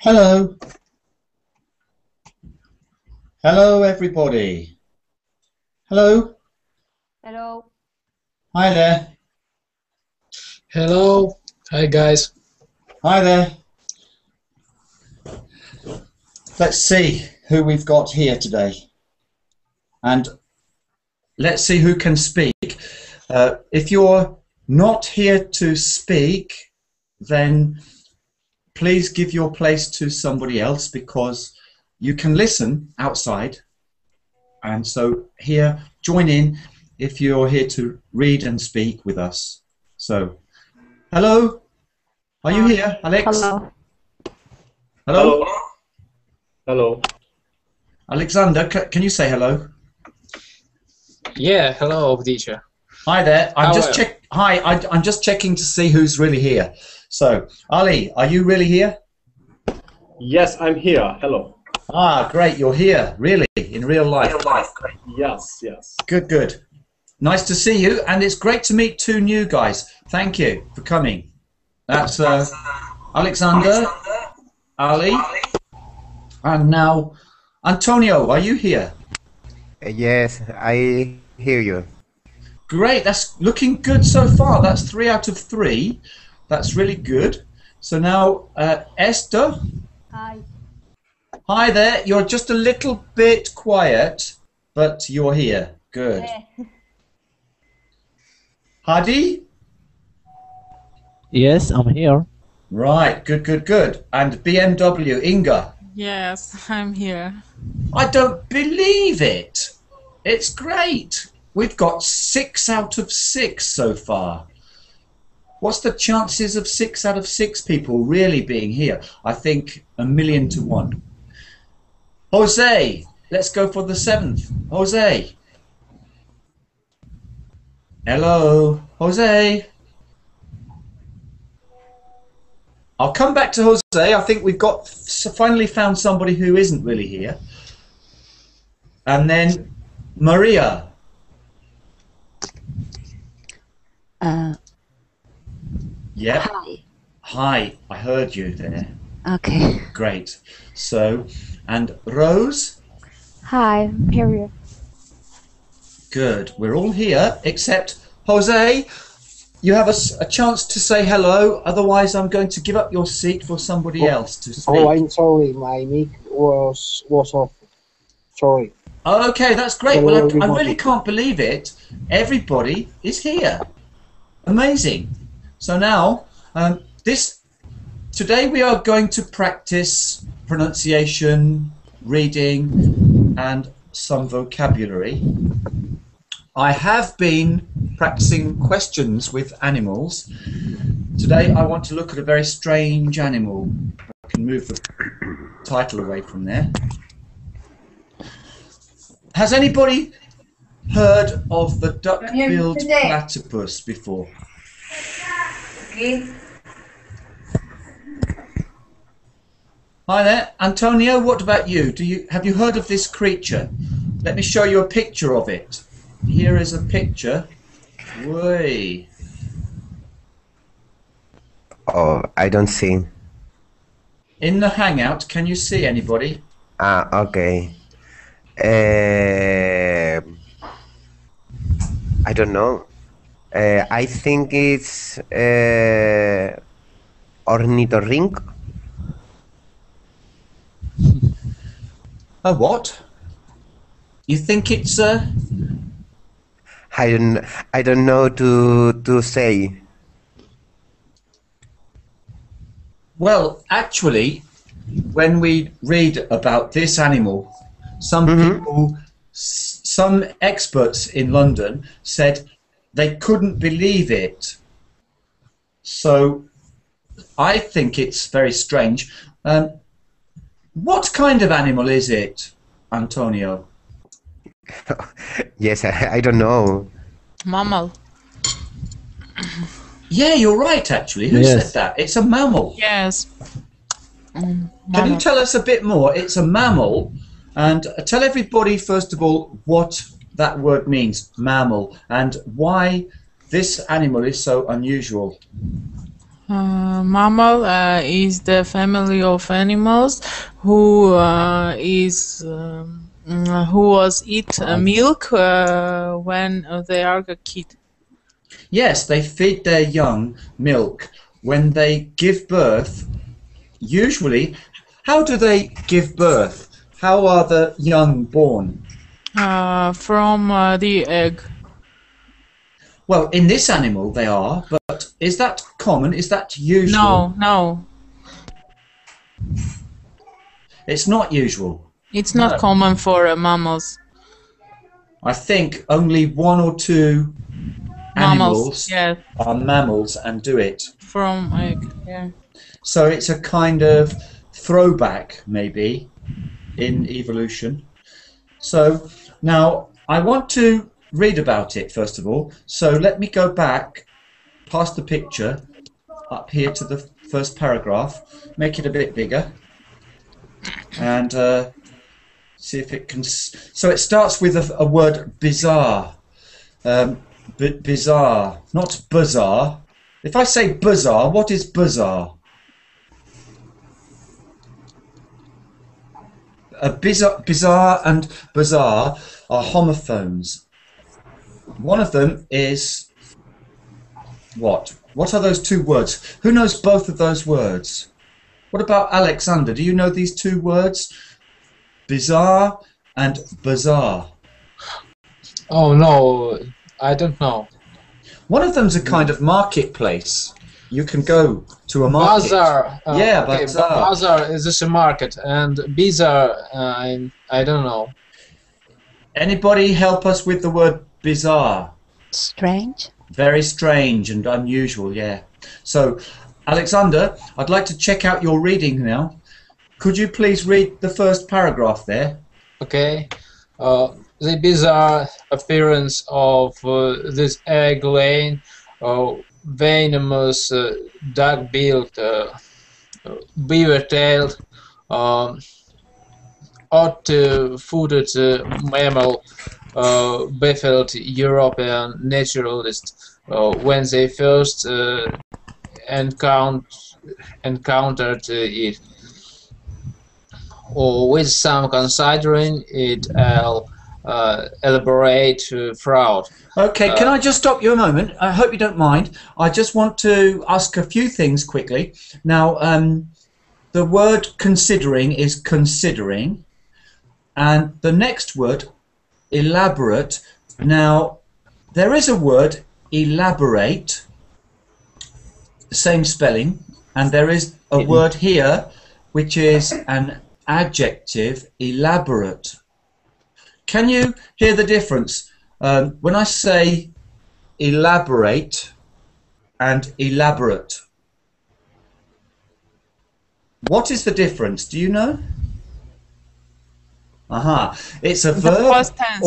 Hello. Hello, everybody. Hello. Hello. Hi there. Hello. Hi, guys. Hi there. Let's see who we've got here today. And let's see who can speak. If you're not here to speak, then please give your place to somebody else, because you can listen outside. And so here, join in if you're here to read and speak with us. So, hello? Are you here, Alex? Hello. Hello? Hello. Alexander, can you say hello? Yeah, hello, teacher. Hi there. I'm Hello. just checking to see who's really here. So, Ali, are you really here? Yes, I'm here. Hello. Ah, great. You're here, really, in real life. Yes, yes. Good, good. Nice to see you, and it's great to meet two new guys. Thank you for coming. That's Alexander, Ali, and now Antonio. Are you here? Yes, I hear you. Great. That's looking good so far. That's 3 out of 3. That's really good. So now, Esther. Hi. Hi there. You're just a little bit quiet, but you're here. Good. Hadi? Yes, I'm here. Right. Good, good, good. And BMW, Inga? Yes, I'm here. I don't believe it. It's great. We've got 6 out of 6 so far. What's the chances of 6 out of 6 people really being here? I think 1,000,000 to 1. Jose, let's go for the 7th. Jose. Hello, Jose. I'll come back to Jose. I think we've got finally found somebody who isn't really here. And then Maria. Yeah. Hi. Hi, I heard you there. Okay. Great. So, and Rose? Hi, here. Good. We're all here except Jose. You have a chance to say hello. Otherwise, I'm going to give up your seat for somebody else to speak. Oh, I'm sorry. My mic was off. Sorry. Oh, okay, that's great. Hello, Well, I everybody. really can't believe it. Everybody is here. Amazing. So now, today we are going to practice pronunciation, reading, and some vocabulary. I have been practicing questions with animals. Today I want to look at a very strange animal. I can move the title away from there. Has anybody heard of the duck-billed platypus before? Hi there, Antonio. What about you? Have you heard of this creature? Let me show you a picture of it. Here is a picture. Way. Oh, I don't see. In the Hangout, can you see anybody? Ah, okay. I don't know. I think it's ornithorync. A what? You think it's a? I don't know to say. Well, actually, when we read about this animal, some experts in London said they couldn't believe it. So I think it's very strange. What kind of animal is it, Antonio? Yes, I don't know. Mammal. Yeah, you're right, actually. Who Yes. said that? It's a mammal. Yes. Can you Mammal. tell us a bit more? It's a mammal. And tell everybody, first of all, what that word means, mammal, and why this animal is so unusual. Mammal is the family of animals who was eat milk when they are a kid. Yes, they feed their young milk when they give birth. Usually, how do they give birth? How are the young born? From the egg. Well, in this animal they are, but is that common? Is that usual? No, It's not usual. it's not No. common for mammals. I think only one or two animals Mammals, yeah, are mammals and do it. from egg, yeah. So it's a kind of throwback, maybe, in evolution. So now I want to read about it, first of all. So let me go back past the picture up here to the first paragraph, make it a bit bigger, and see if it can... So it starts with a word bizarre. Bizarre, not bizarre. If I say bizarre, what is bizarre? Bizarre and bizarre are homophones. One of them is what? What are those two words? Who knows both of those words? What about Alexander? Do you know these two words? Bizarre and bizarre. Oh no, I don't know. One of them's a kind of marketplace. You can go to a market. Bazaar. Yeah, okay, bazaar. Bazaar is just a market, and bizarre, I don't know. Anybody help us with the word bizarre? Strange. Very strange and unusual, yeah. So, Alexander, I'd like to check out your reading now. Could you please read the first paragraph there? Okay. The bizarre appearance of this egg-laying, venomous, dark-billed, beaver-tailed, odd-footed mammal baffled European naturalists when they first encountered it. Or with some considering it elaborate fraud. Okay, can I just stop you a moment? I hope you don't mind. I just want to ask a few things quickly. Now, the word considering is considering, and the next word, elaborate. Now, there is a word, elaborate, same spelling, and there is a word here which is an adjective, elaborate. Can you hear the difference? When I say elaborate and elaborate, what is the difference? Do you know? Aha, it's a verb past tense.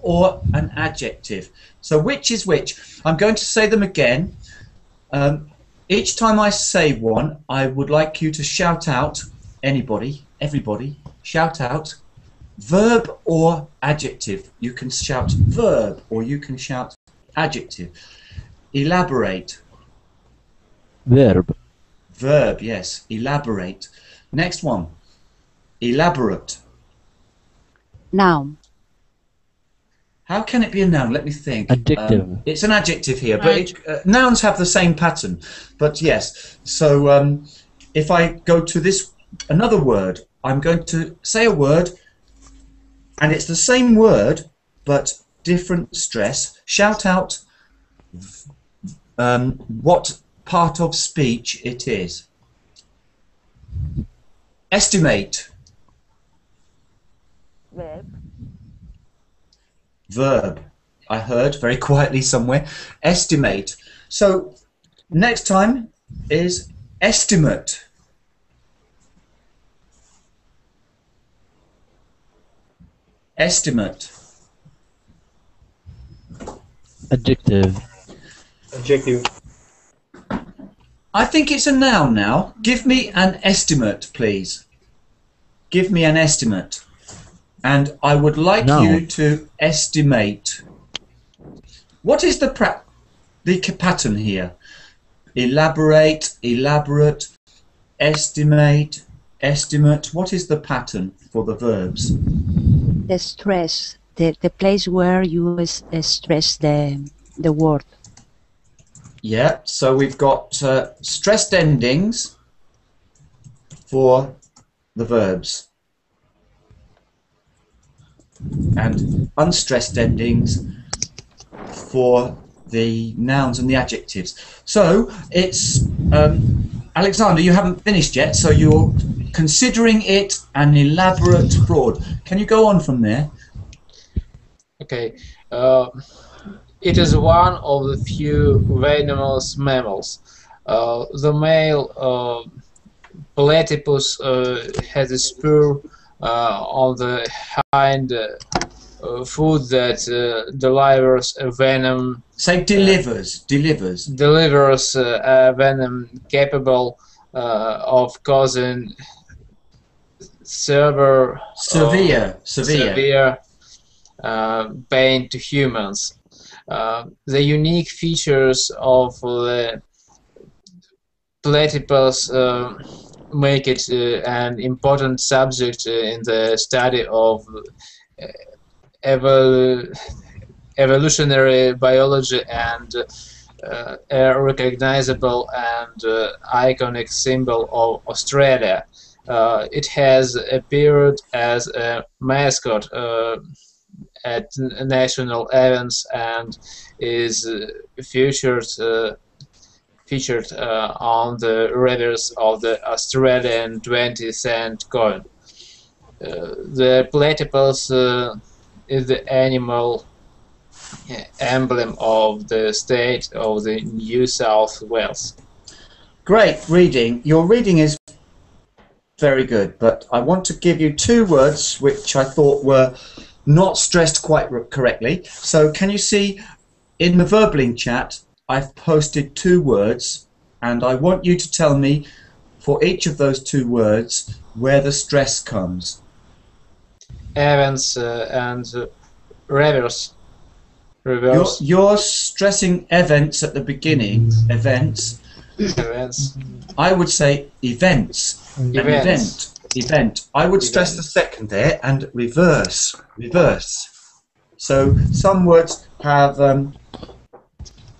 or an adjective. So which is which? I'm going to say them again. Each time I say one, I would like you to shout out, anybody, everybody, shout out verb or adjective. You can shout verb or you can shout adjective. Elaborate. Verb. Verb, yes. Elaborate. Next one. Elaborate. Noun. How can it be a noun? Let me think. Adjective. It's an adjective here, but nouns have the same pattern. But yes, so if I go to this another word, I'm going to say a word, and it's the same word but different stress. Shout out what part of speech it is. Estimate. Verb. Verb. I heard very quietly somewhere. Estimate. So next time, is estimate. Estimate. Adjective. Adjective. I think it's a noun now. Give me an estimate, please. Give me an estimate. And I would like you to estimate. What is the pattern here? Elaborate, elaborate, estimate, estimate. What is the pattern for the verbs? The stress, the place where you stress the word. Yeah, so we've got stressed endings for the verbs and unstressed endings for the nouns and the adjectives. So it's Alexander, you haven't finished yet, so you're considering it an elaborate fraud. Can you go on from there? Okay. It is one of the few venomous mammals. The male platypus has a spur on the hind foot that delivers a venom. Say delivers. Delivers. Delivers a venom capable of causing severe pain to humans. The unique features of the platypus make it an important subject in the study of evolutionary biology and a recognizable and iconic symbol of Australia. It has appeared as a mascot at national events and is featured on the reverse of the Australian 20-cent coin. The platypus is the animal emblem of the state of the New South Wales. Great reading. Your reading is very good, but I want to give you two words which I thought were not stressed quite correctly. So can you see in the Verbling chat I've posted two words, and I want you to tell me for each of those two words where the stress comes. Events and reverse. You're stressing events at the beginning. Events. I would say events. Event. I would stress the second there and reverse. So some words have a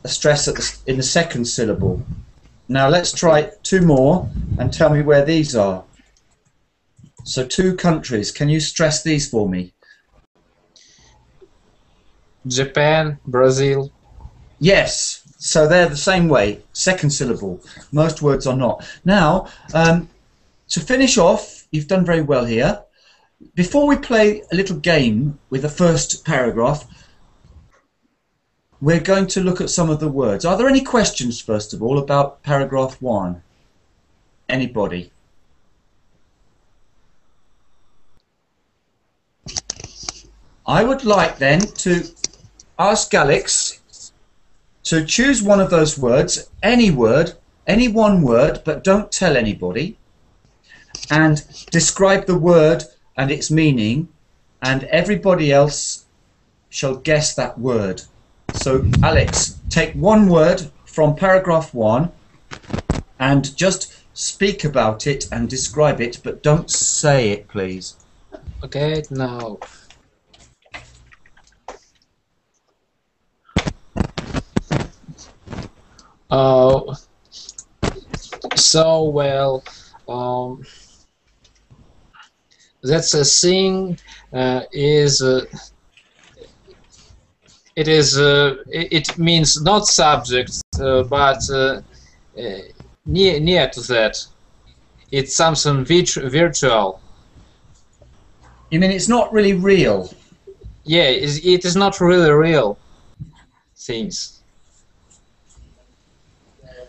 stress in the second syllable. Now let's try two more and tell me where these are. So two countries. Can you stress these for me? Japan, Brazil. Yes. So they're the same way. Second syllable. Most words are not. Now, to finish off, you've done very well here. Before we play a little game with the first paragraph, we're going to look at some of the words. Are there any questions, first of all, about paragraph 1? Anybody? I would like then to ask Alex to choose one of those words, any one word, but don't tell anybody, and describe the word and its meaning, and everybody else shall guess that word. So Alex, take one word from paragraph 1 and just speak about it and describe it, but don't say it, please. Okay, now. So well, that's a thing. It means not subject, but near to that. It's something virtual. You mean it's not really real? Yeah, it is not really real things.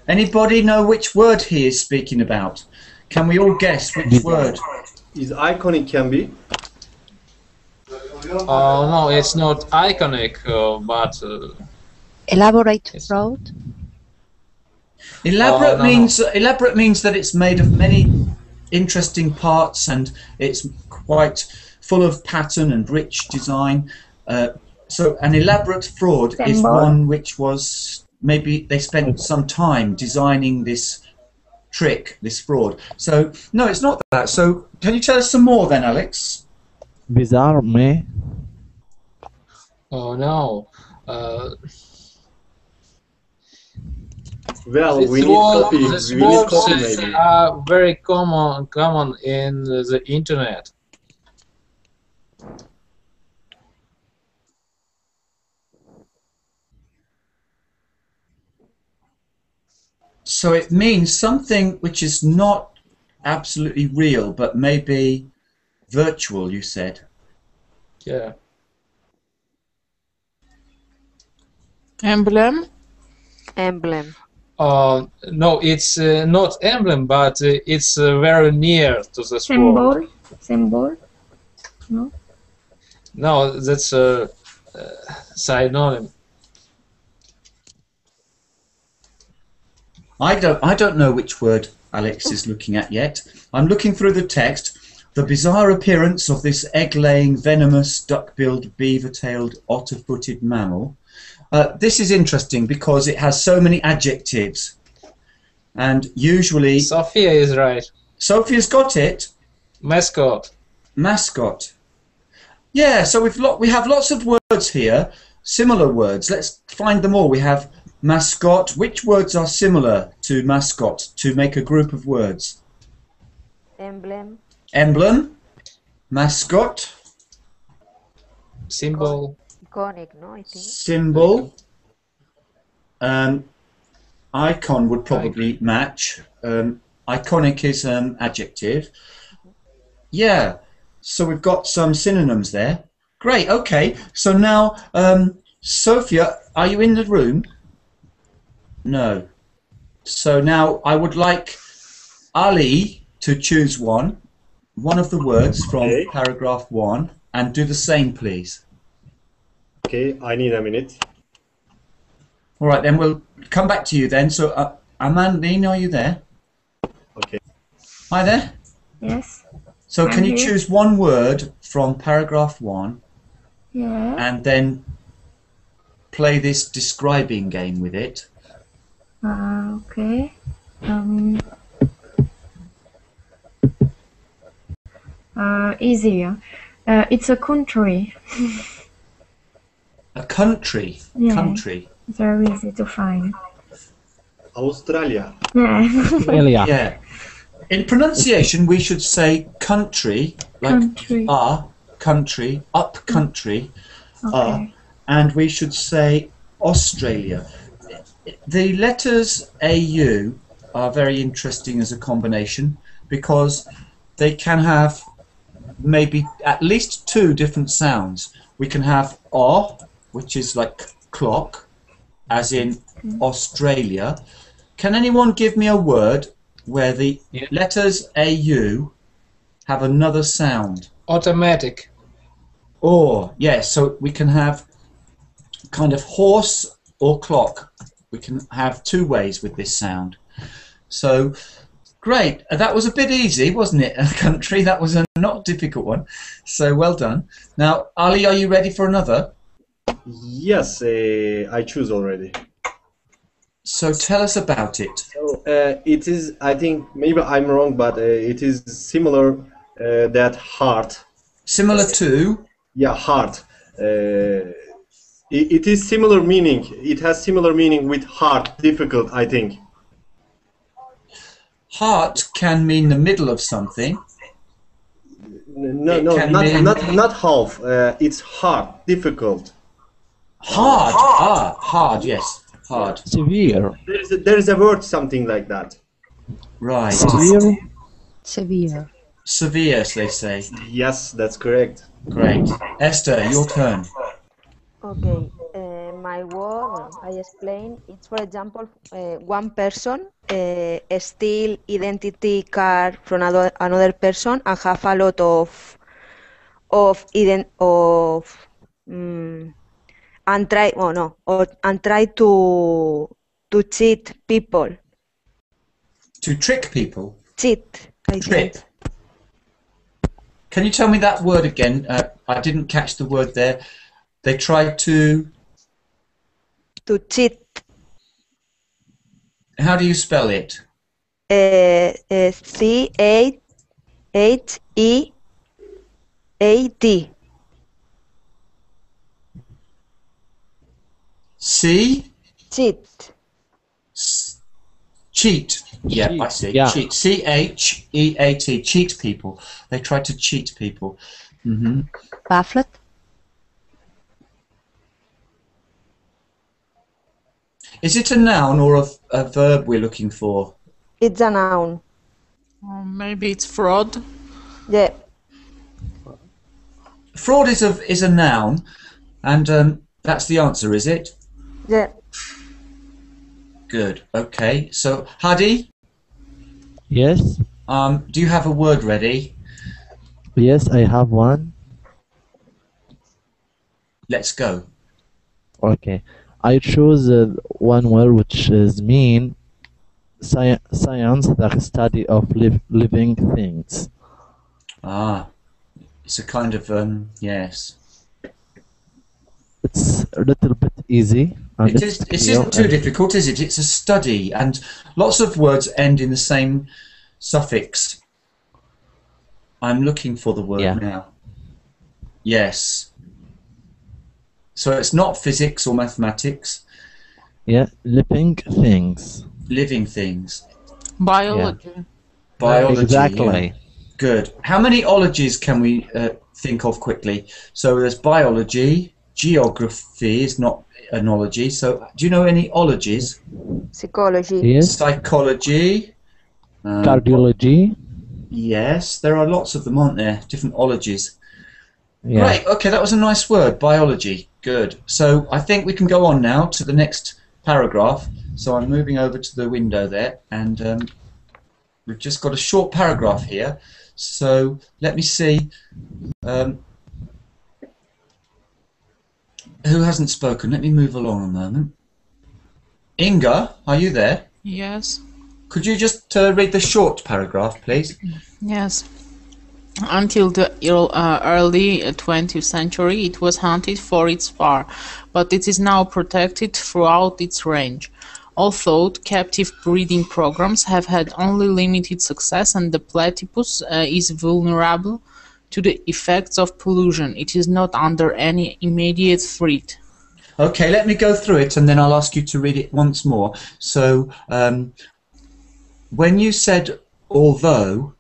Anybody know which word he is speaking about? Can we all guess which word? Is iconic can be? Oh no, it's not iconic, but Elaborate Yes. fraud. Elaborate no, means elaborate means that it's made of many interesting parts and it's quite full of pattern and rich design. So an elaborate fraud is Symbol. one which was maybe they spent some time designing this trick, this fraud. So no, it's not that. So can you tell us some more then, Alex? Bizarre me. oh no. Well, we These need copy. words, We need copy words maybe. are very common in the internet. So it means something which is not absolutely real, but maybe virtual, you said. Yeah. Emblem. Emblem. No, it's not emblem, but it's very near to the sword. Symbol. No. No, that's a synonym. I don't know which word Alex is looking at yet. I'm looking through the text. The bizarre appearance of this egg-laying, venomous, duck-billed, beaver-tailed, otter-footed mammal. This is interesting because it has so many adjectives, and usually Sophia is right. Sophia's got it. Mascot. Mascot. Yeah, so we have lots of words here, similar words. Let's find them all. We have mascot. Which words are similar to mascot to make a group of words? Emblem. Emblem, mascot, Symbol. Iconic, no, I think. symbol, icon would probably match. Iconic is adjective. Yeah, so we've got some synonyms there. Great, okay. So now, Sophia, are you in the room? No. So now I would like Ali to choose one of the words from Okay. paragraph 1, and do the same, please. Okay, I need a minute. All right, then we'll come back to you then. So, Amandine, are you there? Okay. Hi there. Yes. So, can I'm you here. choose one word from paragraph 1 Yeah. and then play this describing game with it? Okay. Easier. It's a country. A country. Yeah. Country. Very easy to find. Australia. Yeah. Elia. Yeah. In pronunciation, we should say country, like Country. country, up country, Okay. and we should say Australia. The letters AU are very interesting as a combination because they can have maybe at least 2 different sounds. We can have O, which is like clock, as in Australia. Can anyone give me a word where the Yeah. letters AU have another sound? Automatic. Or, yes, so we can have kind of horse or clock. We can have 2 ways with this sound. So, great. That was a bit easy, wasn't it, country? That was a not difficult one. So, well done. Now, Ali, are you ready for another? Yes, I choose already. So, tell us about it. So it is. I think maybe I'm wrong, but it is similar. That heart. Similar to... Yeah, heart. It is similar meaning. It has similar meaning with hard, difficult, I think. Heart can mean the middle of something. No, It no, can mean- not half. It's hard, difficult. Hard. Hard, yes. Hard. Severe. There is a word something like that. Right. Severe. Severe. Severe, they say. Yes, that's correct. Great. Esther, your turn. Okay. my word, well, I explain. It's for example, one person steal identity card from another person and have a lot of and try and try to cheat people. To trick people? Cheat, I Trip. think. Can you tell me that word again? I didn't catch the word there. They tried to... To cheat. How do you spell it? C-H-E-A-T. C? Cheat. Cheat. Yeah, Cheat, I see. yeah. Cheat. C-H-E-A-T. Cheat people. They tried to cheat people. Mm-hmm. Pamphlet. Is it a noun or a verb we're looking for? It's a noun. Or maybe it's fraud. Yeah. Fraud is a noun, and that's the answer, is it? Yeah. Good. Okay. So, Hadi, Yes. do you have a word ready? Yes, I have one. Let's go. Okay. I choose one word which is mean science, the study of living things. Ah, it's a kind of yes. It's a little bit easy. And It is. It isn't too difficult, is it? It's a study, and lots of words end in the same suffix. I'm looking for the word now. Yes. So it's not physics or mathematics. Yeah, living things. Living things. Biology. Biology. Exactly. Yeah. Good. How many ologies can we think of quickly? So there's biology. Geography is not an ology. So do you know any ologies? Psychology. Yes. Psychology. Cardiology. Yes, there are lots of them, aren't there? Different ologies. Yeah. Great. Okay, that was a nice word. Biology. Good. So I think we can go on now to the next paragraph. So I'm moving over to the window there, and we've just got a short paragraph here. So let me see. Who hasn't spoken? Let me move along a moment. Inga, are you there? Yes. Could you just read the short paragraph, please? Yes. Until the early 20th century, it was hunted for its fur, but it is now protected throughout its range. Although captive breeding programs have had only limited success and the platypus is vulnerable to the effects of pollution, it is not under any immediate threat. Okay, let me go through it and then I'll ask you to read it once more. So, when you said although,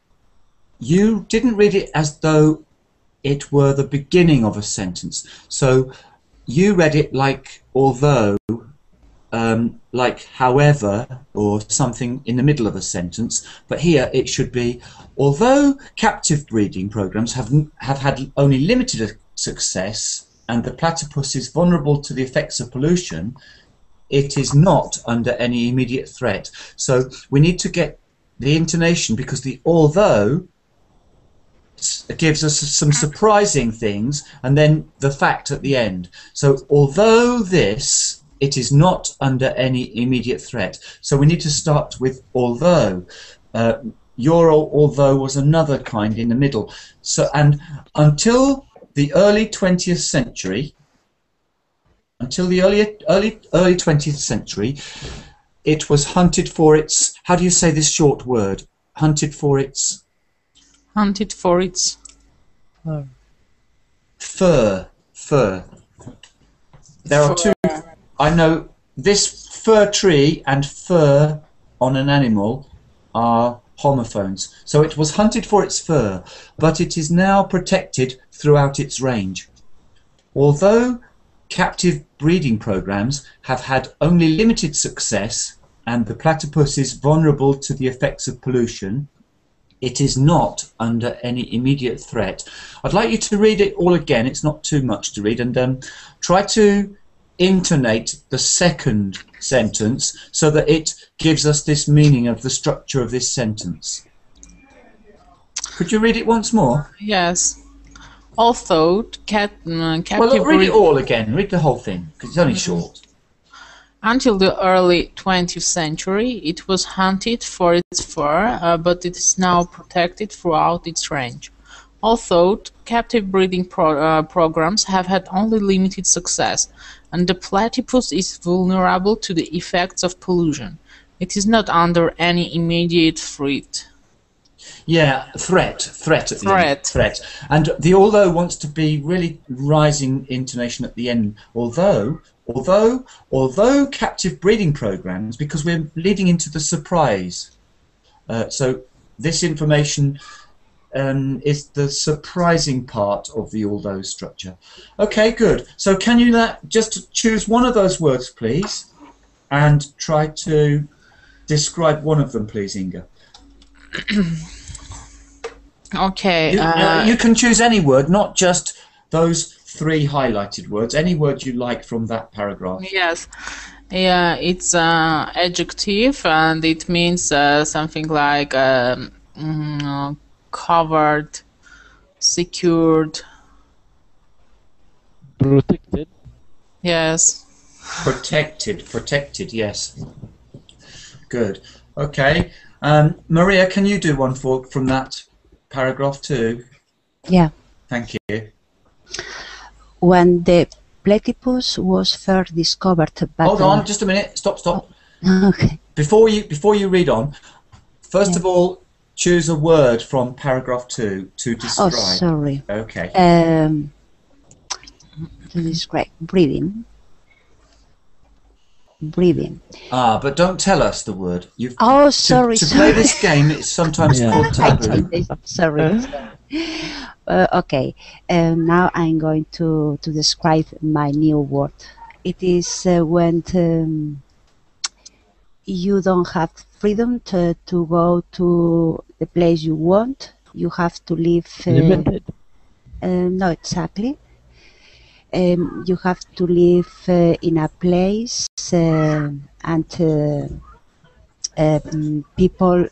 you didn't read it as though it were the beginning of a sentence. So you read it like although, like however, or something in the middle of a sentence. But here it should be, although captive breeding programs have had only limited success and the platypus is vulnerable to the effects of pollution, it is not under any immediate threat. So we need to get the intonation, because the although gives us some surprising things, and then the fact at the end. So although this, it is not under any immediate threat. So we need to start with although. Your although was another kind in the middle. So, and until the early 20th century, until the early 20th century, it was hunted for its, how do you say this short word? Hunted for its... Hunted for its... Fur. There are two... I know this fir tree and fur on an animal are homophones. So it was hunted for its fur, but it is now protected throughout its range. Although captive breeding programs have had only limited success and the platypus is vulnerable to the effects of pollution, it is not under any immediate threat. I'd like you to read it all again. It's not too much to read, and try to intonate the second sentence so that it gives us this meaning of the structure of this sentence. Could you read it once more? Yes. Although captive Well, read it all again. Read the whole thing, because it's only short. Until the early 20th century, it was hunted for its fur, but it is now protected throughout its range. Although captive breeding programs have had only limited success, and the platypus is vulnerable to the effects of pollution, it is not under any immediate threat. Yeah, threat at the end. Threat. And the although wants to be really rising intonation at the end. Although captive breeding programs, because we're leading into the surprise. So this information is the surprising part of the although structure. Okay, good. So can you just choose one of those words, please, and try to describe one of them, please, Inga. Okay. You can choose any word, not just those 3 highlighted words. Any word you like from that paragraph. Yes. Yeah, it's adjective, and it means something like covered, secured. Protected. Yes. Protected, yes. Good. Okay. Maria, can you do one from that paragraph too? Yeah. Thank you. When the platypus was first discovered, but hold on, just a minute. Stop. Okay. Before you read on, first of all, choose a word from paragraph 2 to describe. Oh, sorry. Okay. To describe breathing. Ah, but don't tell us the word. Oh, sorry. To play this game, it's sometimes called taboo. Sorry. Okay. Now I'm going to describe my new word. It is when you don't have freedom to go to the place you want. You have to live. Limited. No, exactly. You have to live in a place and people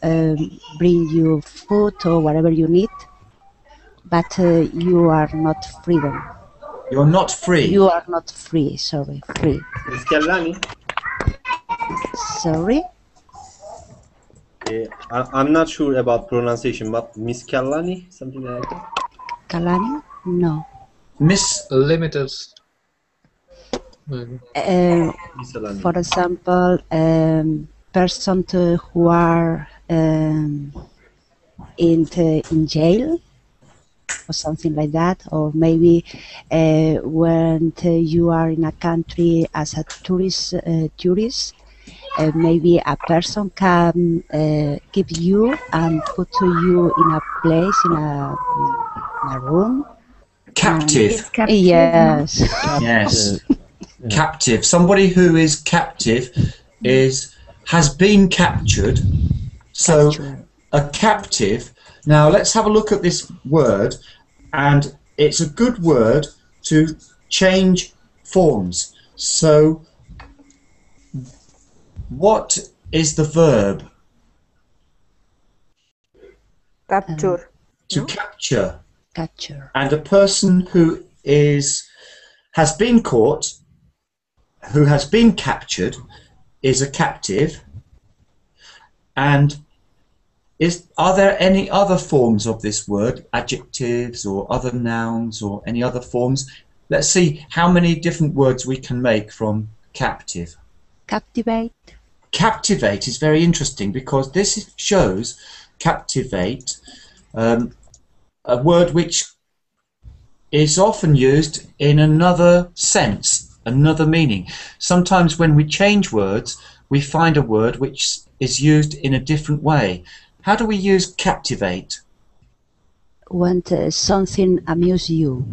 bring you food or whatever you need, but you are not freedom. You're not free. You are not free. Sorry, free. Miss Kellani? Sorry. I'm not sure about pronunciation, but Miss Kellani, something like that. Kalani? No. Miss Limited. For example, person who are in jail or something like that, or maybe when you are in a country as a tourist, maybe a person can keep you and put you in a place, in a room. Captive. Captive. Yes. Yes. Captive. Somebody who is captive has been captured. So a captive. Now let's have a look at this word, and it's a good word to change forms. So what is the verb? Capture. To capture. Capture. And a person who has been caught, who has been captured, is a captive. And are there any other forms of this word, adjectives or other nouns or any other forms? Let's see how many different words we can make from captive. Captivate. Captivate is very interesting because this shows captivate, a word which is often used in another sense, another meaning. Sometimes when we change words, we find a word which is used in a different way. How do we use captivate? When something amuses you.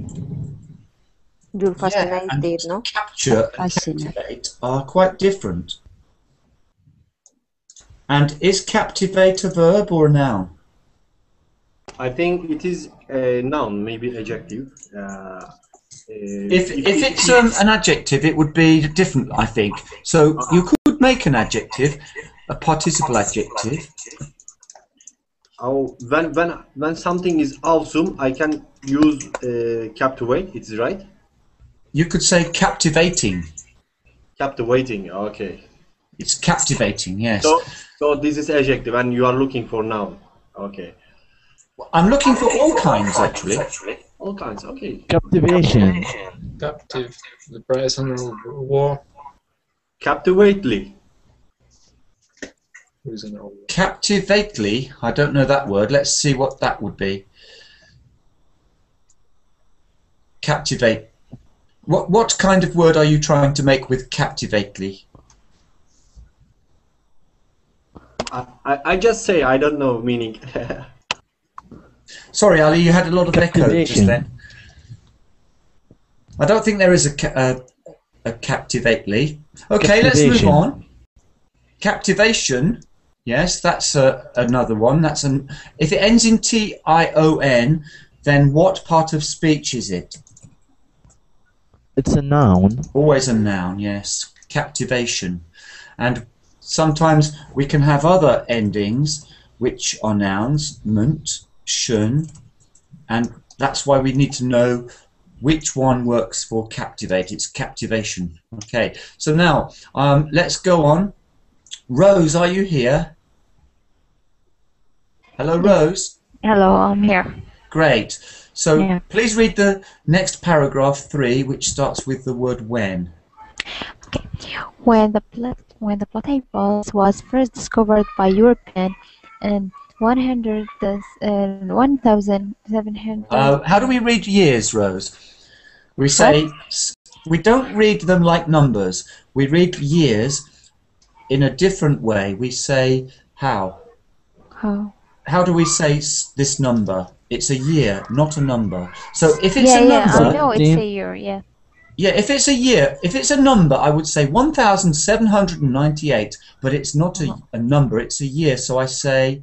You're fascinated, no? Capture and captivate are quite different. And is captivate a verb or a noun? I think it is a noun, maybe adjective. If it's an adjective, it would be different, I think. So you could make an adjective, a participle adjective. Oh, when something is awesome, I can use captivate. It's right. You could say captivating. Captivating. Okay. It's captivating, yes. So this is adjective, and you are looking for noun. Okay. I'm looking for all kinds, actually. All kinds. Okay. Captivation. Captive, the present war. Captivately. Captivately, I don't know that word. Let's see what that would be. Captivate. What kind of word are you trying to make with captivately? I just say I don't know meaning. Sorry, Ali, you had a lot of echo just then. I don't think there is a captivately. Okay, let's move on. Captivation. Yes, that's another one. That's if it ends in T-I-O-N, then what part of speech is it? It's a noun. Always a noun, yes. Captivation. And sometimes we can have other endings which are nouns, ment, shun, and that's why we need to know which one works for captivate. It's captivation. Okay, so now let's go on. Rose, are you here? Hello, Rose. Hello, I'm here. Great. So Yeah. please read the next paragraph 3, which starts with the word when. When the platypus was first discovered by European in 1700. How do we read years, Rose? We say we don't read them like numbers. We read years in a different way. We say how. How? How do we say this number? It's a year, not a number. So if it's a number, I know it's a year. Yeah. Yeah, if it's a year, if it's a number, I would say 1,798, but it's not a number, it's a year, so I say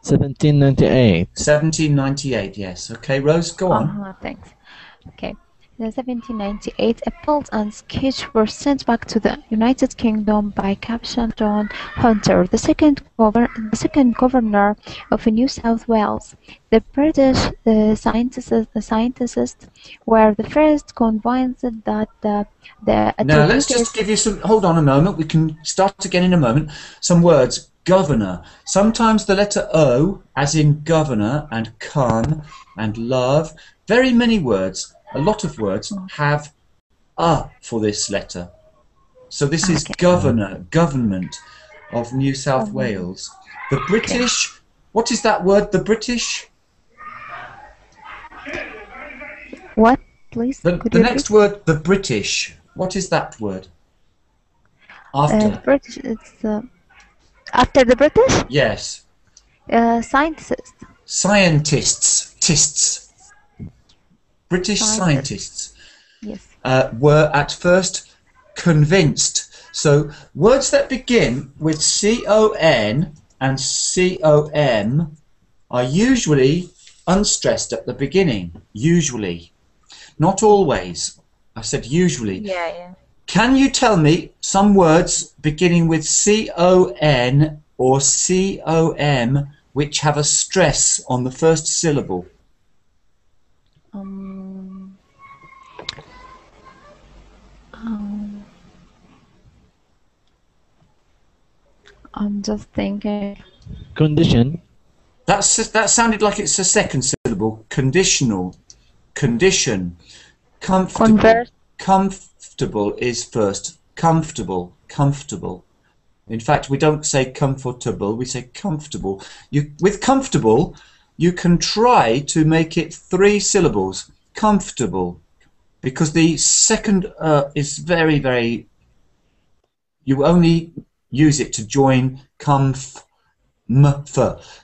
1798. 1798, yes. Okay, Rose, go on. Thanks. Okay. In 1798, a plot and sketch were sent back to the United Kingdom by Captain John Hunter, the second governor of New South Wales. The British scientists were the first convinced that the Now, let's just give you some... Hold on a moment. We can start again in a moment. Some words. Governor. Sometimes the letter O, as in governor, and come, and love. Very many words, a lot of words, have a for this letter. So this is governor, government of New South Wales. The British... What is that word? The British... What, please? The next word, the British. What is that word? After. British. It's after the British. Yes. Scientists. Scientists. British scientists. Yes. Were at first convinced. So words that begin with C-O-N and C-O-M are usually unstressed at the beginning. Usually. Not always. I said usually. Yeah. Can you tell me some words beginning with C-O-N or C-O-M which have a stress on the first syllable? I'm just thinking. Condition. That sounded like it's a second syllable. Conditional. Condition. Comfortable. Comfortable is first. Comfortable. Comfortable. In fact, we don't say comfortable, we say comfortable. With comfortable, you can try to make it 3 syllables. Comfortable. Because the second is very, very... You only use it to join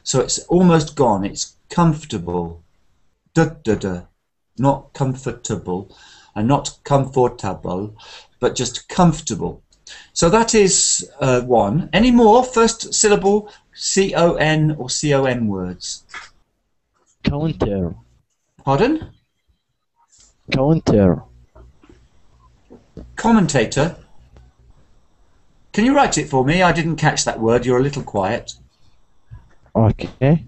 so it's almost gone. It's comfortable. Not comfortable and not comfortable, but just comfortable. So that is 1. Any more first syllable C-O-N or C-O-M words? Counter. Pardon? Counter. Commentator. Can you write it for me? I didn't catch that word. You're a little quiet. Okay.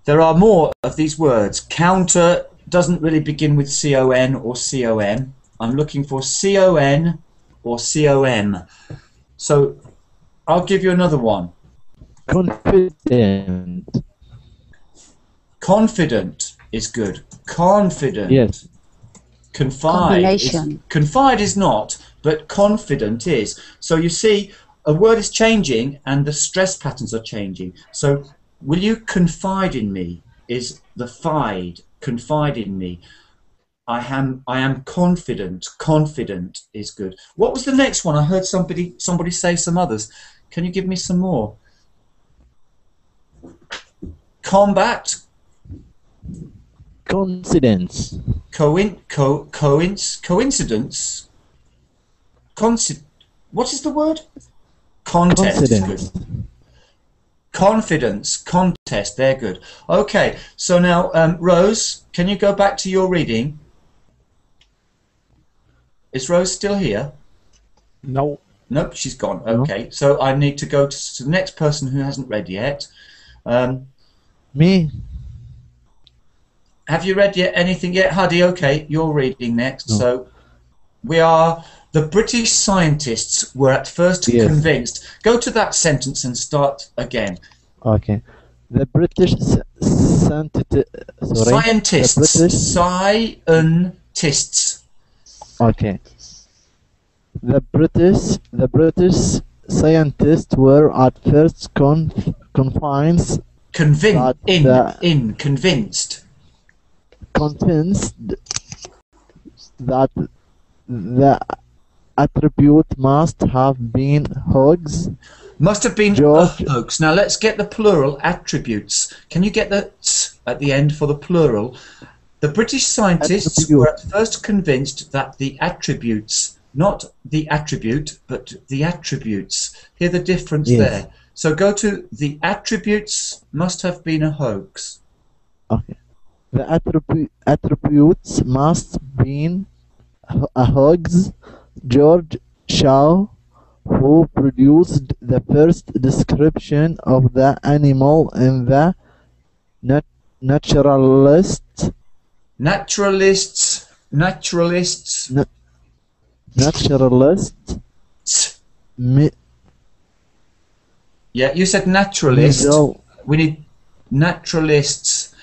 There are more of these words. Counter doesn't really begin with C-O-N or C-O-M. I'm looking for C-O-N or C-O-M. So I'll give you another one. Confident. Confident is good. Confident. Yes. Confide is not, but confident is. So you see, a word is changing and the stress patterns are changing. So will you confide in me is the fide. Confide in me. I am confident. Confident is good. What was the next one? I heard somebody say some others. Can you give me some more? Combat. Coincidence. Coincidence. What is the word? Contest is good. Confidence, contest, they're good. Okay, so now, Rose, can you go back to your reading? Is Rose still here? No. Nope, she's gone. Okay, so I need to go to the next person who hasn't read yet. Me. Have you read yet anything yet? Hadi, okay, you're reading next. No. So we are, the British scientists were at first convinced. Go to that sentence and start again. Okay. The British Scientists. Okay. The British scientists were at first convinced that the attribute must have been hoax. Must have been a hoax. Now let's get the plural attributes. Can you get the t at the end for the plural? The British scientists were at first convinced that the attributes, not the attribute, but the attributes. Hear the difference there. So go to the attributes must have been a hoax. Okay. The attributes must have been a hoax. George Shaw, who produced the first description of the animal in the Naturalists. Yeah, you said naturalist. We need naturalists.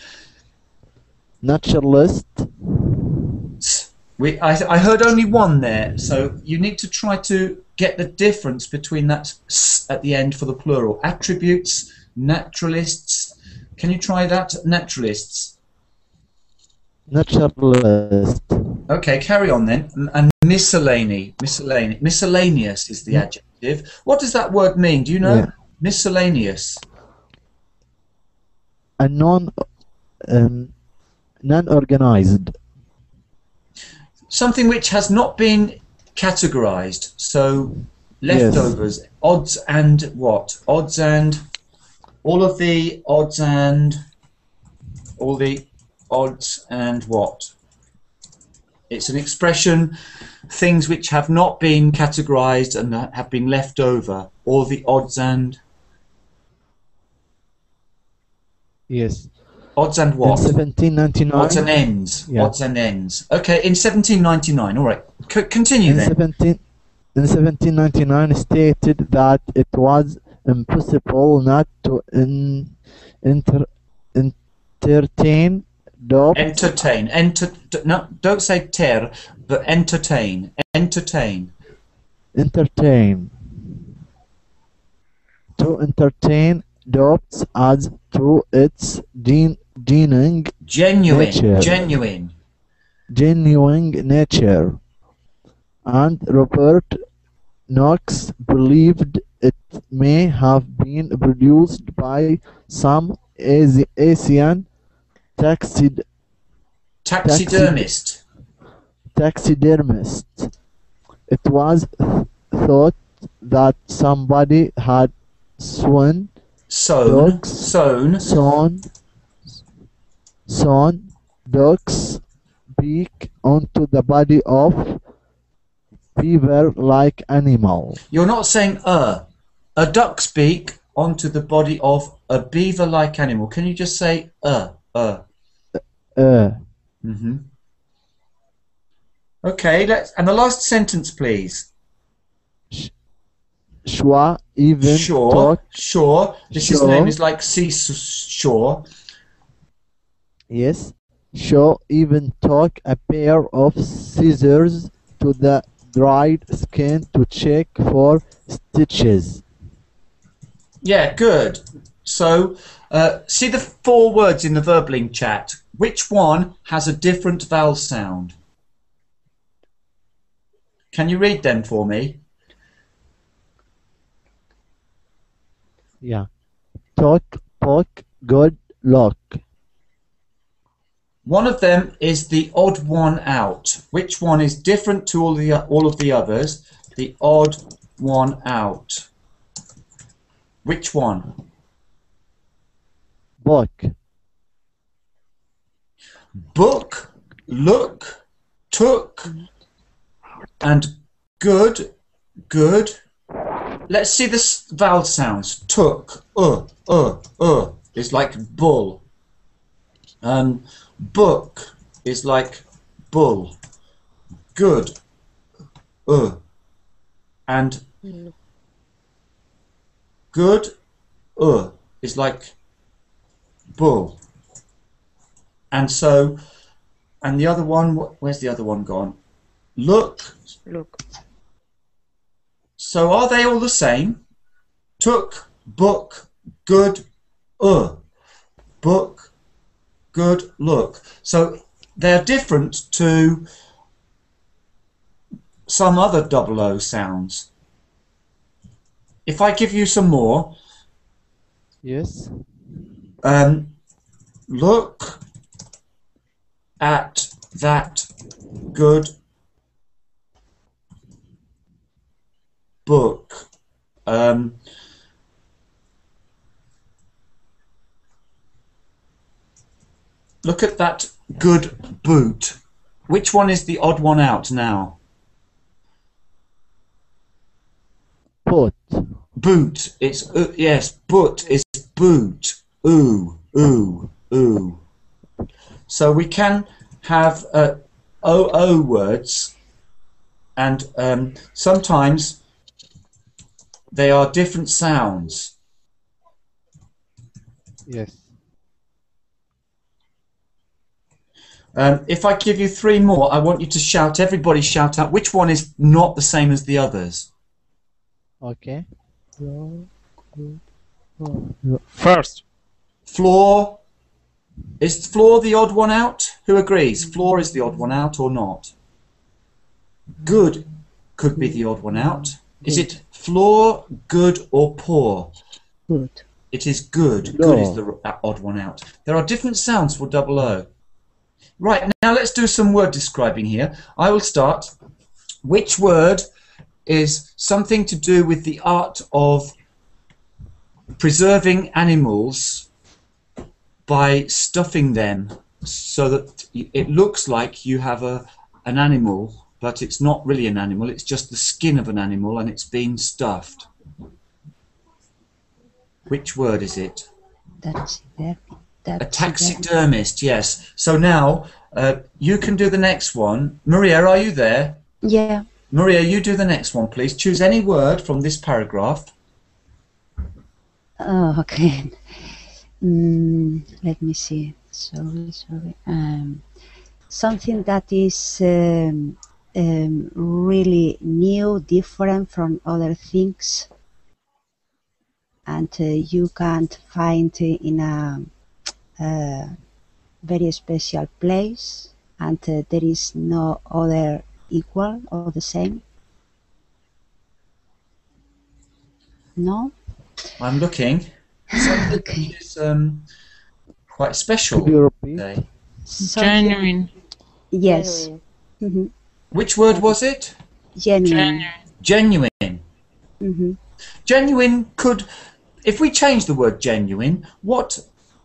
I heard only one there, so you need to try to get the difference between that s at the end for the plural. Attributes, naturalists. Can you try that? Naturalists. Okay, carry on then. And miscellaneous is the adjective. What does that word mean? Do you know? Yeah. Miscellaneous. A non-organized. Something which has not been categorized. So leftovers, odds and what? Odds and all the odds and what? It's an expression, things which have not been categorized and have been left over. All the odds and... Yes. Odds and what? In 1799. Odds and ends. Yeah. Odds and ends. Okay, in 1799. All right. Continue then. In 1799 stated that it was impossible not to entertain doubts. No, don't say ter, but entertain. To entertain doubts as to its genuine nature, and Robert Knox believed it may have been produced by some Asian taxidermist. It was thought that somebody had sewn dogs speak onto the body of beaver-like animal. You're not saying a duck speak onto the body of a beaver-like animal. Can you just say Mm-hmm. Okay, and the last sentence, please. Shua even talk. Sure. His name is like seashore. Yes. Show even took a pair of scissors to the dried skin to check for stitches. Yeah, good. So, see the 4 words in the Verbling chat. Which one has a different vowel sound? Can you read them for me? Yeah. Talk, poke, good, luck. One of them is the odd one out. Which one is different to all of the others? The odd one out. Which one? Book. Book, look, took, and good, good. Let's see the vowel sounds. Took, is like bull. Book is like bull. Good, and good, is like bull. And so, and the other one, where's the other one gone? Look. Look. So are they all the same? Took, book, good, book, good, look. So they're different to some other double O sounds. If I give you some more. Yes. Look at that good book. Look at that good boot. Which one is the odd one out now? Boot. Boot. It's yes. Boot is boot. Ooh. So we can have OO words, and sometimes they are different sounds. Yes. If I give you 3 more, I want you to shout. Everybody shout out. Which one is not the same as the others? Okay. First. Floor. Is floor the odd one out? Who agrees? Floor is the odd one out or not? Good could be the odd one out. Is it floor, good, or poor? Good. It is good. No. Good is the odd one out. There are different sounds for double O. Right, now let's do some word describing here. I will start. Which word is something to do with the art of preserving animals by stuffing them so that it looks like you have an animal, but it's not really an animal, it's just the skin of an animal and it's been stuffed. Which word is it? A taxidermist, yes. So now you can do the next one. Maria, are you there? Yeah. Maria, you do the next one, please. Choose any word from this paragraph. Oh, okay. Let me see. Sorry. Something that is really new, different from other things, and you can't find in a very special place, and there is no other equal or the same. No? I'm looking. Something Okay. is quite special. Could you repeat? Today. Genuine. Yes. Genuine. Which word was it? Genuine. Genuine. Mm-hmm. Genuine could, if we change the word genuine, what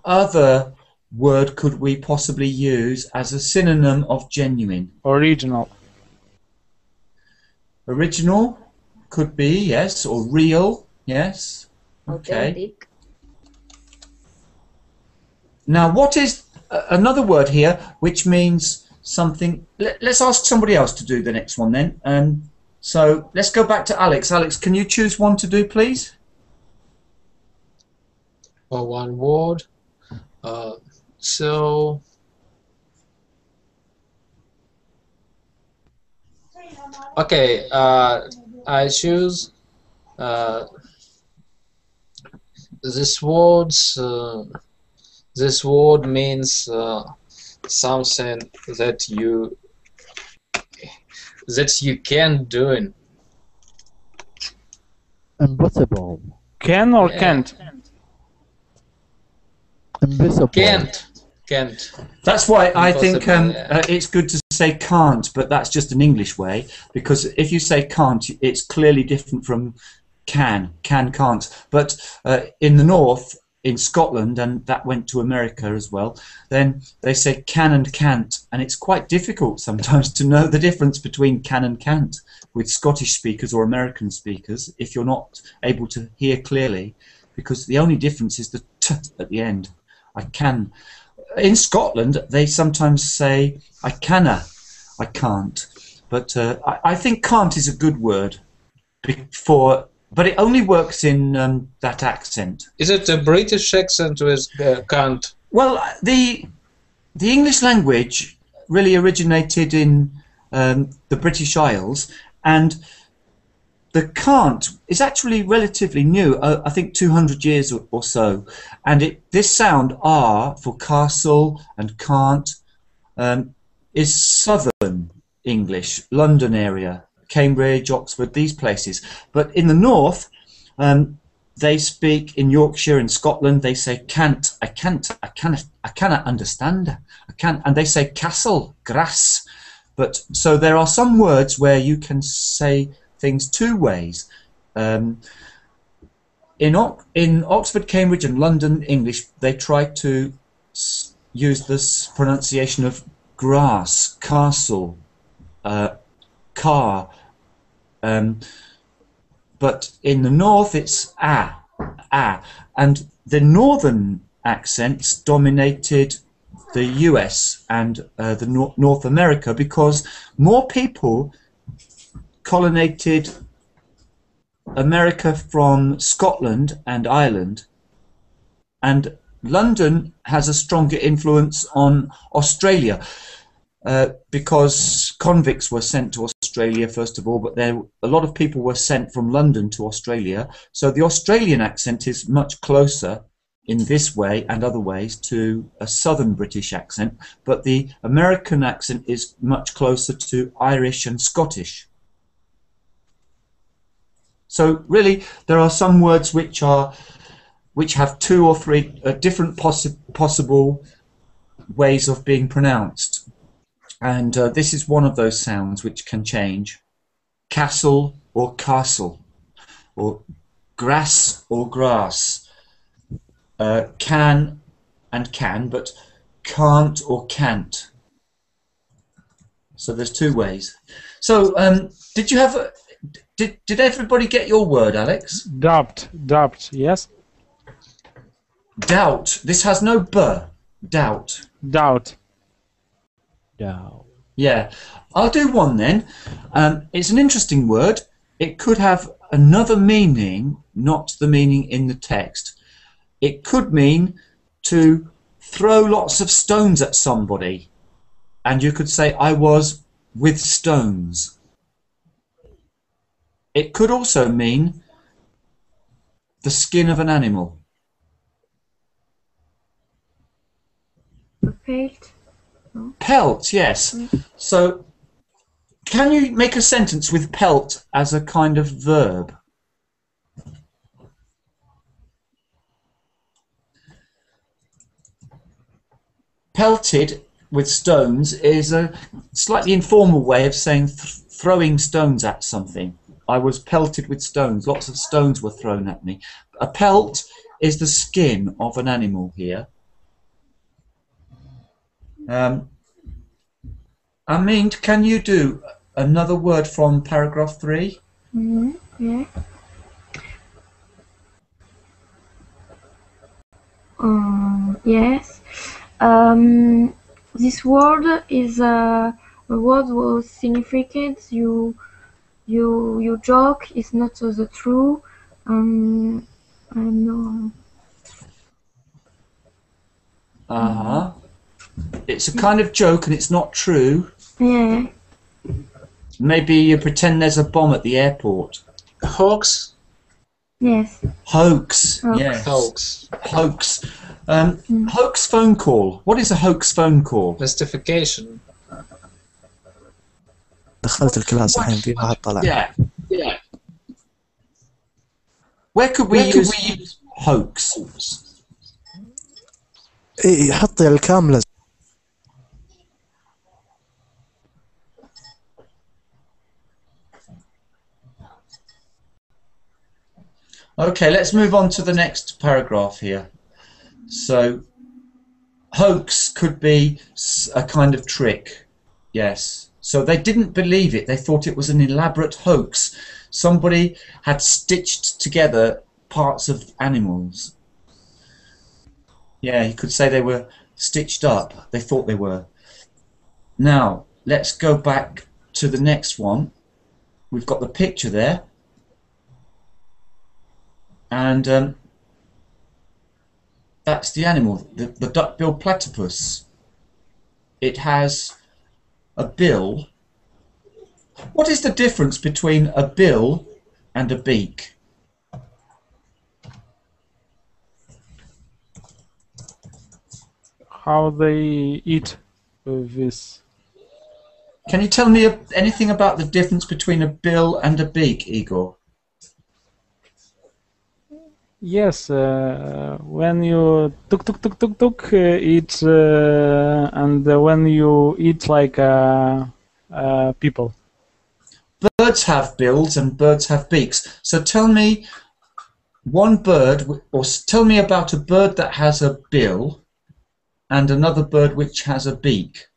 other word could we possibly use as a synonym of genuine? Original. Original could be, yes, or real, yes. Okay. Authentic. Now, what is another word here which means something? Let's ask somebody else to do the next one then. So let's go back to Alex. Alex, can you choose one to do, please? Or one word. So okay, I choose this words. This word means something that you can do it. Impossible. Can or Yeah. can't? Invisible. Can't. That's why I think Impossible, yeah. it's good to say can't, but that's just an English way, because if you say can't, it's clearly different from can, can't. But in the north, in Scotland, and that went to America as well, then they say can and can't, and it's quite difficult sometimes to know the difference between can and can't with Scottish speakers or American speakers if you're not able to hear clearly, because the only difference is the t at the end. I can. In Scotland, they sometimes say I canna, I can't. But I think can't is a good word but it only works in that accent. Is it a British accent with can't? Well, the English language really originated in the British Isles, and the can't is actually relatively new, I think 200 years or so, and this sound R for castle and can't is southern English, London area, Cambridge, Oxford, these places. But in the north, they speak in Yorkshire and Scotland, they say can't, I cannot understand, I can't, and they say castle, grass. But so there are some words where you can say things two ways. In Oxford, Cambridge and London English, they try to use this pronunciation of grass, castle, car, but in the north it's and the northern accents dominated the US and the North America because more people colonizated America from Scotland and Ireland, and London has a stronger influence on Australia because convicts were sent to Australia first of all, but a lot of people were sent from London to Australia, so the Australian accent is much closer in this way and other ways to a southern British accent, but the American accent is much closer to Irish and Scottish. So really there are some words which have two or three different possible ways of being pronounced, and this is one of those sounds which can change. Castle or castle, or grass or grass, can and can, but can't or can't. So there's two ways. So did you have did everybody get your word, Alex? Doubt, yes. Doubt. This has no b. Doubt. Doubt. Yeah. I'll do one then. It's an interesting word. It could have another meaning, not the meaning in the text. It could mean to throw lots of stones at somebody. And you could say, I was with stones. It could also mean the skin of an animal. Pelt. Pelt, yes. So, can you make a sentence with pelt as a kind of verb? Pelted with stones is a slightly informal way of saying throwing stones at something. I was pelted with stones. Lots of stones were thrown at me. A pelt is the skin of an animal here. Amin, can you do another word from paragraph 3? Yeah. Yes. This word is a word with significant. You joke is not the true. I know. It's a kind of joke and it's not true. Yeah. Maybe you pretend there's a bomb at the airport. Hoax? Yes. Hoax. Hoax. Yes. Hoax. Hoax. Hoax phone call. What is a hoax phone call? Mystification. دخلت الكلاس الحين في واحد طلع. Yeah. Where could we use hoax? إيه حطي الكاملة. Okay, let's move on to the next paragraph here. So, hoax could be a kind of trick, yes. So they didn't believe it, they thought it was an elaborate hoax. Somebody had stitched together parts of animals. Yeah, you could say they were stitched up, they thought they were. Now, let's go back to the next one. We've got the picture there. And that's the animal, the duck-billed platypus. It has a bill. What is the difference between a bill and a beak? How they eat with this? Can you tell me anything about the difference between a bill and a beak, Igor? Yes, when you tuk eat, and when you eat like people. Birds have bills and birds have beaks. So tell me one bird, or tell me about a bird that has a bill and another bird which has a beak.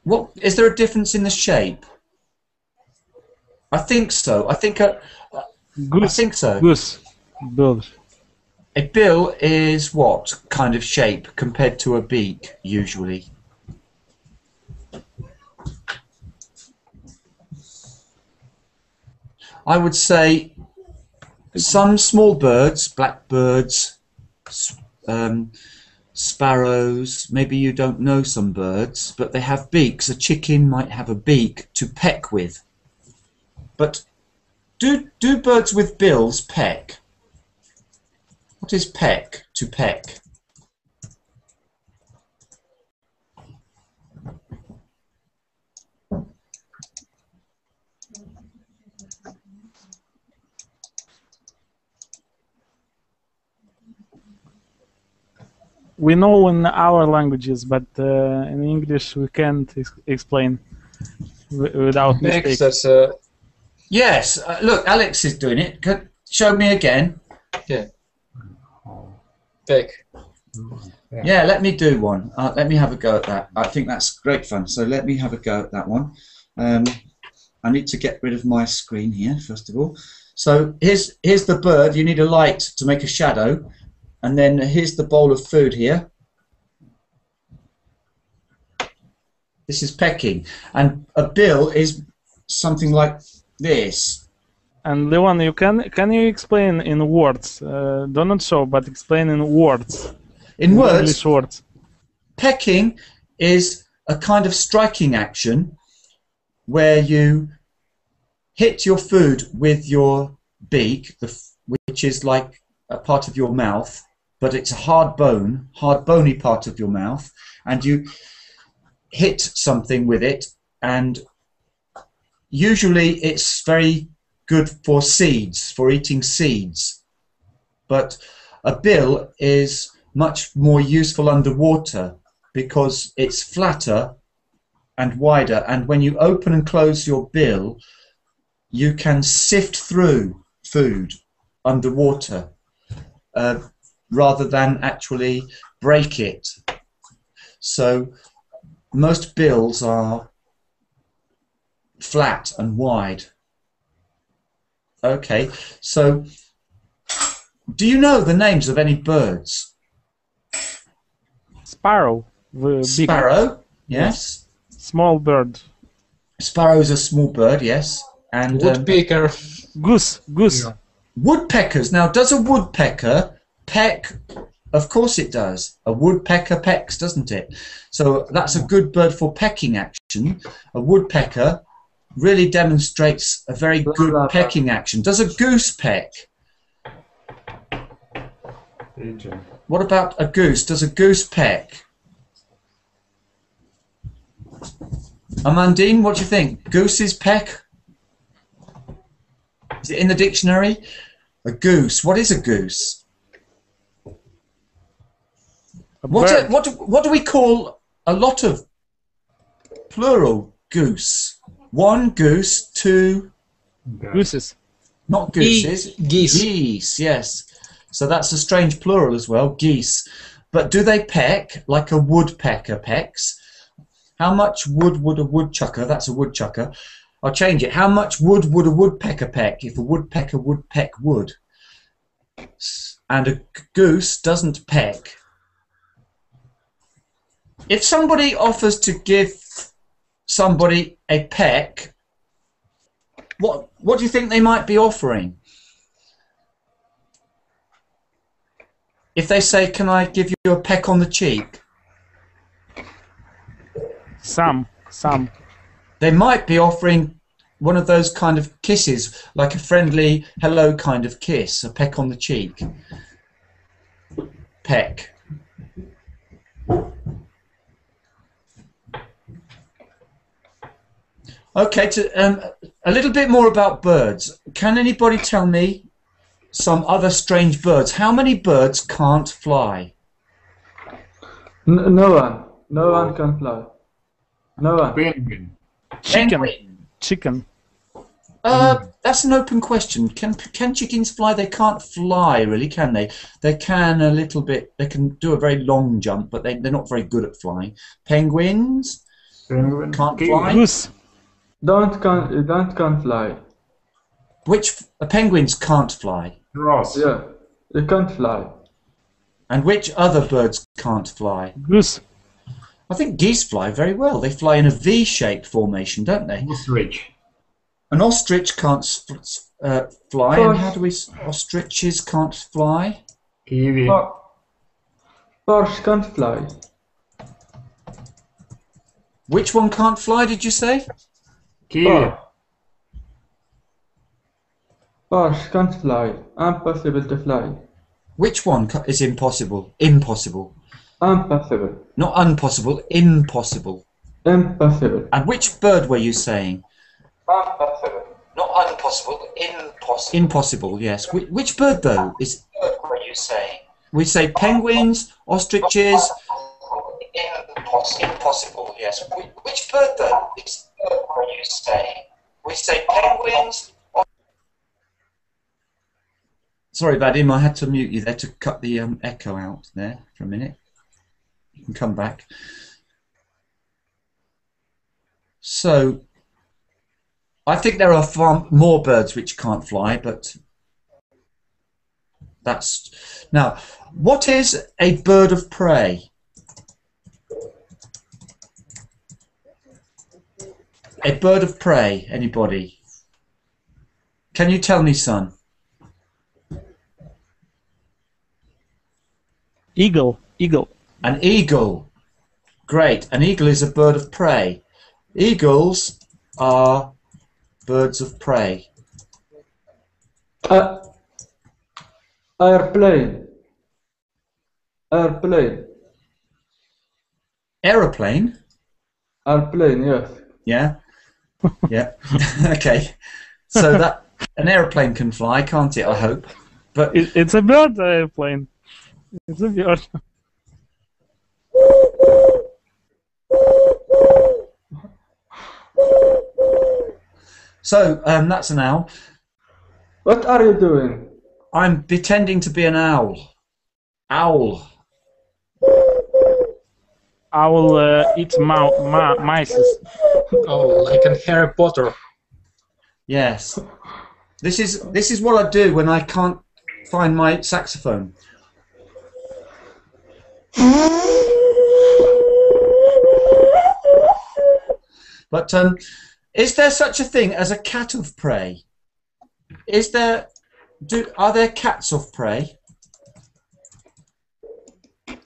What is there a difference in the shape? I think so. I think so. Goose. Bill. A bill is what kind of shape compared to a beak, usually? I would say some small birds, blackbirds, sparrows, maybe you don't know some birds, but they have beaks. A chicken might have a beak to peck with. But do birds with bills peck? What is peck, to peck? We know in our languages, but in English we can't explain without mistakes. That's Yes, look, Alex is doing it. Show me again. Yeah. Peck. Yeah, let me do one. Let me have a go at that. I think that's great fun. So let me have a go at that one. I need to get rid of my screen here, first of all. So here's the bird. You need a light to make a shadow. And then here's the bowl of food here. This is pecking. And a bill is something like this. And Leon, can you explain in words? Do not show, but explain in words. In words? English words. Pecking is a kind of striking action where you hit your food with your beak, which is like a part of your mouth, but it's a hard bony part of your mouth, and you hit something with it, and usually it's very good for seeds, for eating seeds. But a bill is much more useful underwater because it's flatter and wider, and when you open and close your bill, you can sift through food underwater. rather than actually break it. So most bills are flat and wide. Okay, so do you know the names of any birds? Sparrow. The big. Sparrow, yes. Small bird. Sparrow is a small bird, yes. And woodpecker. Goose. Yeah. Woodpeckers. Now, does a woodpecker peck? Of course it does. A woodpecker pecks, doesn't it? So that's a good bird for pecking action. A woodpecker really demonstrates a very good pecking action. Does a goose peck? What about a goose? Does a goose peck? Amandine, what do you think? Gooses peck? Is it in the dictionary? A goose. What is a goose? What do we call a lot of plural goose? One goose, two gooses. Not gooses. Geese. Geese, yes. So that's a strange plural as well, geese. But do they peck like a woodpecker pecks? How much wood would a woodchucker, that's a woodchucker, I'll change it. How much wood would a woodpecker peck if a woodpecker would peck wood? And a goose doesn't peck. If somebody offers to give somebody a peck, what do you think they might be offering? If they say, can I give you a peck on the cheek? Some. They might be offering one of those kind of kisses, like a friendly hello kind of kiss, a peck on the cheek. Peck. Okay, a little bit more about birds. Can anybody tell me some other strange birds? How many birds can't fly? No one. No one can fly. No one. Penguin. Chicken. That's an open question. Can chickens fly? They can't fly, really, can they? They can a little bit. They can do a very long jump, but they're not very good at flying. Penguins can't fly. Goose. Can't fly. Which penguins can't fly? Ross. Yeah, they can't fly. And which other birds can't fly? Goose. I think geese fly very well. They fly in a V-shaped formation, don't they? Ostrich. An ostrich can't fly. And how do we? Ostriches can't fly. Kiwi. Birds can't fly. Which one can't fly? Did you say? Kiwi. Birds can't fly. Impossible to fly. Which one is impossible? Impossible. Impossible. Not impossible. Impossible. Impossible. And which bird were you saying? Impossible. Not impossible. Impossible. Impossible. Yes. Which bird though is? What were you saying? We say penguins, ostriches. Impossible. Yes. Which bird though is? What were you saying? We say penguins. Sorry, Vadim, I had to mute you there to cut the echo out there for a minute. You can come back. So, I think there are far more birds which can't fly, but that's... Now, what is a bird of prey? A bird of prey, anybody? Can you tell me, son? Eagle. An eagle. Great. An eagle is a bird of prey. Eagles are birds of prey. Airplane. Aeroplane? Airplane, yes. Yeah? Yeah. Okay. So that an aeroplane can fly, can't it, I hope? But it's a bird airplane. It's a bird. So, that's an owl. What are you doing? I'm pretending to be an owl. Owl. Owl eats mice. Oh, like in Harry Potter. Yes. This is what I do when I can't find my saxophone. But is there such a thing as a cat of prey? Are there cats of prey?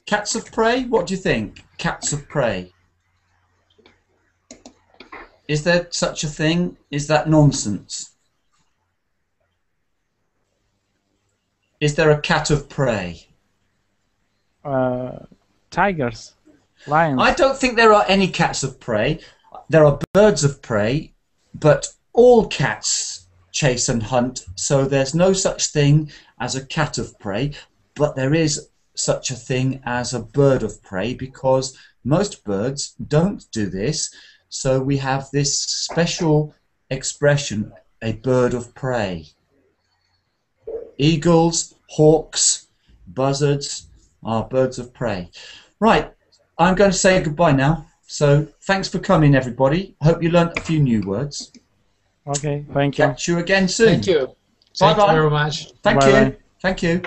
Cats of prey? What do you think? Cats of prey. Is there such a thing? Is that nonsense? Is there a cat of prey? Tigers, lions. I don't think there are any cats of prey. There are birds of prey, but all cats chase and hunt, so there's no such thing as a cat of prey, but there is such a thing as a bird of prey, because most birds don't do this, so we have this special expression, a bird of prey. Eagles, hawks, buzzards are birds of prey. Right, I'm going to say goodbye now. So thanks for coming, everybody. Hope you learnt a few new words. Okay, thank you. Catch you again soon. Thank you. Bye-bye. Thank you very much. Thank Bye-bye. you. Thank you.